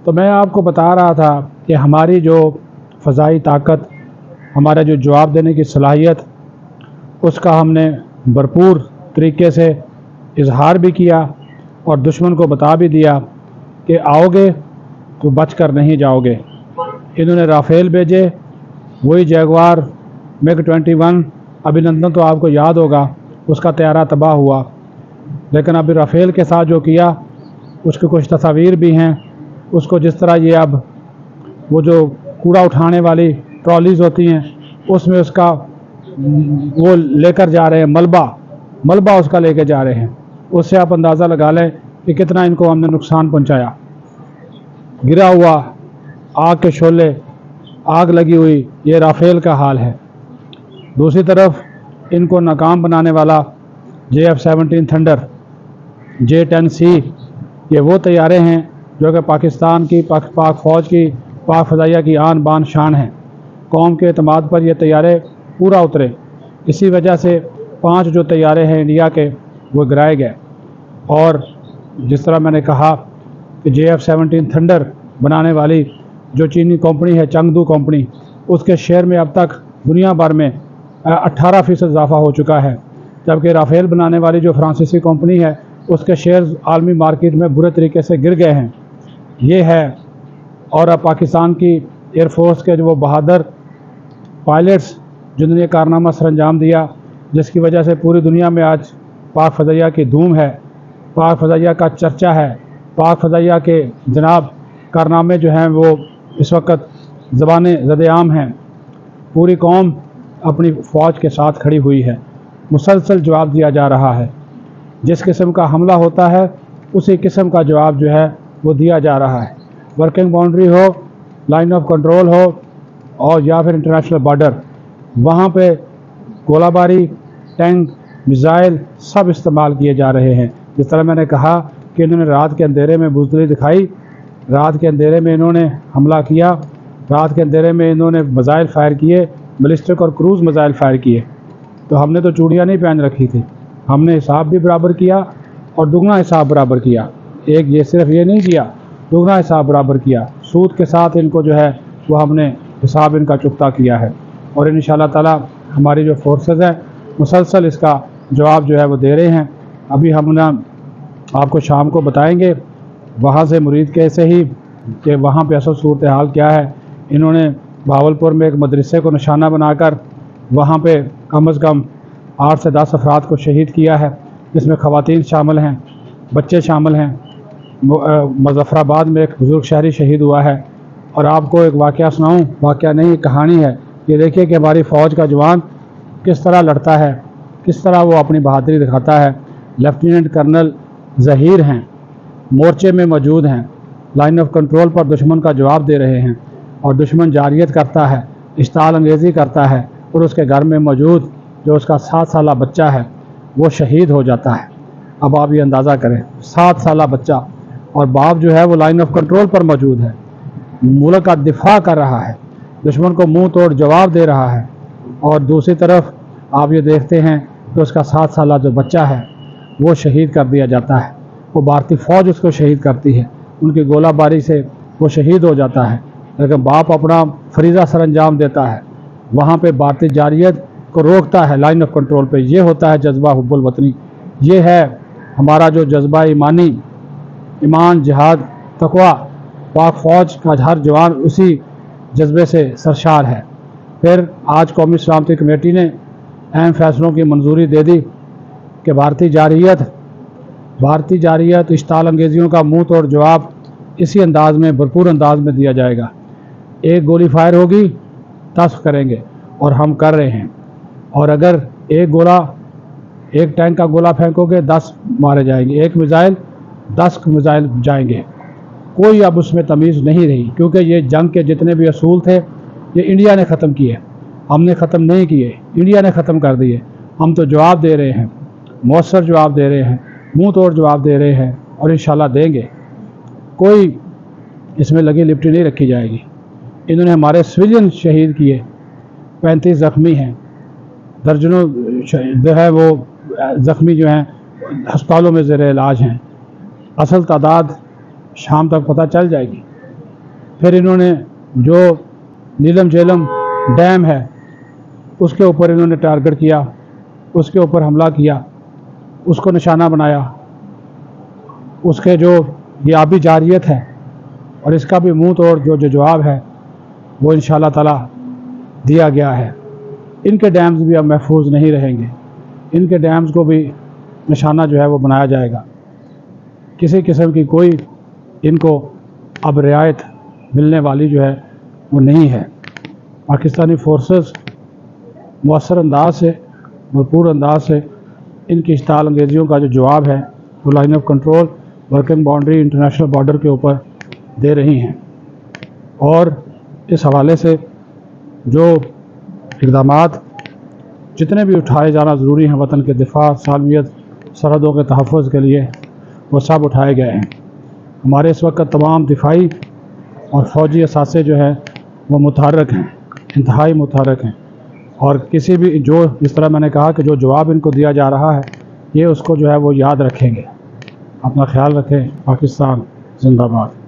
तो मैं आपको बता रहा था कि हमारी जो फ़ज़ाई ताकत, हमारा जो जवाब देने की सलाहियत, उसका हमने भरपूर तरीके से इजहार भी किया और दुश्मन को बता भी दिया कि आओगे तो बच कर नहीं जाओगे। इन्होंने राफ़ेल भेजे, वही जैगवार MiG-21, अभिनंदन तो आपको याद होगा, उसका तैयारा तबाह हुआ। लेकिन अभी राफ़ेल के साथ जो किया उसकी कुछ तस्वीर भी हैं। उसको जिस तरह ये अब वो जो कूड़ा उठाने वाली ट्रॉलीज़ होती हैं उसमें उसका वो लेकर जा रहे हैं, मलबा उसका लेकर जा रहे हैं। उससे आप अंदाज़ा लगा लें कि कितना इनको हमने नुकसान पहुंचाया। गिरा हुआ आग के शोले, आग लगी हुई, ये राफ़ेल का हाल है। दूसरी तरफ इनको नाकाम बनाने वाला JF-17 थंडर, J-10C, ये वो तैयारे हैं जो कि पाकिस्तान की पाक फ़ौज की, पाक फ़ज़ाइया की आन बान शान है। कौम के एतमाद पर ये तैयारे पूरा उतरे। इसी वजह से 5 जो तैयारे हैं इंडिया के वो गिराए गए। और जिस तरह मैंने कहा कि JF-17 थंडर बनाने वाली जो चीनी कंपनी है, चंगदू कंपनी, उसके शेयर में अब तक दुनिया भर में 18% इजाफा हो चुका है। जबकि राफ़ेल बनाने वाली जो फ्रांसीसी कंपनी है उसके शेयर्स आलमी मार्केट में बुरे तरीके से गिर गए हैं। ये है। और अब पाकिस्तान की एयरफोर्स के जो वो बहादुर पायलट्स जिन्होंने कारनामा सर अंजाम दिया, जिसकी वजह से पूरी दुनिया में आज पाक फ़ज़ाइया की धूम है, पाक फ़ज़ाइया का चर्चा है, पाक फ़ज़ाइया के जनाब कारनामे जो हैं वो इस वक्त ज़बाने ज़द-ए-आम हैं। पूरी कौम अपनी फ़ौज के साथ खड़ी हुई है। मुसलसल जवाब दिया जा रहा है। जिस किस्म का हमला होता है उसी किस्म का जवाब जो है वो दिया जा रहा है। वर्किंग बाउंड्री हो, लाइन ऑफ कंट्रोल हो और या फिर इंटरनेशनल बॉर्डर, वहाँ पे गोलाबारी, टैंक, मिसाइल सब इस्तेमाल किए जा रहे हैं। जिस तरह मैंने कहा कि इन्होंने रात के अंधेरे में बुज़दिली दिखाई, रात के अंधेरे में इन्होंने हमला किया, रात के अंधेरे में इन्होंने मिसाइल फायर किए, बैलिस्टिक और क्रूज़ मिसाइल फायर किए। तो हमने तो चूड़ियाँ नहीं पहन रखी थी, हमने हिसाब भी बराबर किया और दुगना हिसाब बराबर किया। एक ये सिर्फ ये नहीं किया, दुगना हिसाब बराबर किया। सूद के साथ इनको जो है वो हमने हिसाब इनका चुकता किया है। और इंशाअल्लाह ताला हमारी जो फोर्सेस हैं मुसलसल इसका जवाब जो है वो दे रहे हैं। अभी हम ना आपको शाम को बताएंगे वहाँ से मुरीद कैसे ही कि वहाँ पे असल सूरत हाल क्या है। इन्होंने भावलपुर में एक मदरसे को निशाना बनाकर वहाँ पे कम से कम 8 से 10 अफराद को शहीद किया है, जिसमें ख़वातीन शामिल हैं, बच्चे शामिल हैं। मुज़फ़्फ़राबाद में एक बुज़ुर्ग शहरी शहीद हुआ है। और आपको एक वाक़या सुनाऊँ, वाक़या नहीं कहानी है। ये देखिए कि हमारी फ़ौज का जवान किस तरह लड़ता है, किस तरह वो अपनी बहादुरी दिखाता है। लेफ्टिनेंट कर्नल ज़हीर हैं, मोर्चे में मौजूद हैं, लाइन ऑफ कंट्रोल पर दुश्मन का जवाब दे रहे हैं और दुश्मन जारियत करता है, इश्ताल अंगेज़ी करता है और उसके घर में मौजूद जो उसका 7 साला बच्चा है वो शहीद हो जाता है। अब आप ये अंदाज़ा करें, 7 साला बच्चा, और बाप जो है वो लाइन ऑफ कंट्रोल पर मौजूद है, मुल्क का दिफा कर रहा है, दुश्मन को मुंह तोड़ जवाब दे रहा है। और दूसरी तरफ आप ये देखते हैं कि उसका 7 साला जो बच्चा है वो शहीद कर दिया जाता है। वो भारतीय फ़ौज उसको शहीद करती है, उनकी गोलाबारी से वो शहीद हो जाता है। लेकिन बाप अपना फरीज़ा सर अंजाम देता है, वहाँ पे भारतीय जारियत को रोकता है लाइन ऑफ कंट्रोल पे। ये होता है जज्बा हुब्बुल वतनी, ये है हमारा जो जज्बा ईमान, जिहाद, तक़वा। पाक फ़ौज का हर जवान उसी जज्बे से सरशार है। फिर आज कौमी सलामती कमेटी ने अहम फैसलों की मंजूरी दे दी कि भारतीय जारियत इश्ताल अंगेजियों का मुंह तोड़ जवाब इसी अंदाज में, भरपूर अंदाज में दिया जाएगा। एक गोली फायर होगी 10 करेंगे और हम कर रहे हैं। और अगर एक टैंक का गोला फेंकोगे 10 मारे जाएंगे, एक मिसाइल 10 मिसाइल जाएंगे। कोई अब उसमें तमीज़ नहीं रही, क्योंकि ये जंग के जितने भी असूल थे ये इंडिया ने ख़त्म किए, हमने ख़त्म नहीं किए, इंडिया ने ख़त्म कर दिए। हम तो जवाब दे रहे हैं, मौसर जवाब दे रहे हैं, मुंह तोड़ जवाब दे रहे हैं और इंशाल्लाह देंगे। कोई इसमें लगी लिपटी नहीं रखी जाएगी। इन्होंने हमारे सिविलियन शहीद किए, 35 ज़ख्मी हैं, दर्जनों जो है वो ज़ख्मी जो हैं अस्पतालों में ज़ेर इलाज हैं। असल तादाद शाम तक पता चल जाएगी। फिर इन्होंने जो नीलम झेलम डैम है उसके ऊपर इन्होंने टारगेट किया, उसके ऊपर हमला किया, उसको निशाना बनाया। उसके जो ये आबी जारियत है और इसका भी मुंह तोड़ जो जवाब है वो इंशाअल्लाह ताला दिया गया है। इनके डैम्स भी अब महफूज नहीं रहेंगे, इनके डैम्स को भी निशाना जो है वो बनाया जाएगा। किसी किस्म की कोई इनको अब रियायत मिलने वाली जो है वो नहीं है। पाकिस्तानी फोर्सेस मौसर अंदाज से, भरपूर अंदाज से इनकी इश्ताल अंगेजियों का जो जवाब है वो line of control, working boundary, international border के ऊपर दे रही हैं। और इस हवाले से जो इक़दामात जितने भी उठाए जाना ज़रूरी हैं वतन के दिफा, सालमियत, सरहदों के तहफ़्फ़ुज़ के लिए, वो सब उठाए गए हैं। हमारे इस वक्त तमाम दिफाई और फ़ौजी असासे जो है वो मुतहर्रिक हैं, इंतहाई मुतहर्रिक हैं। और किसी भी जो इस तरह मैंने कहा कि जो जवाब इनको दिया जा रहा है ये उसको जो है वो याद रखेंगे। अपना ख्याल रखें। पाकिस्तान जिंदाबाद।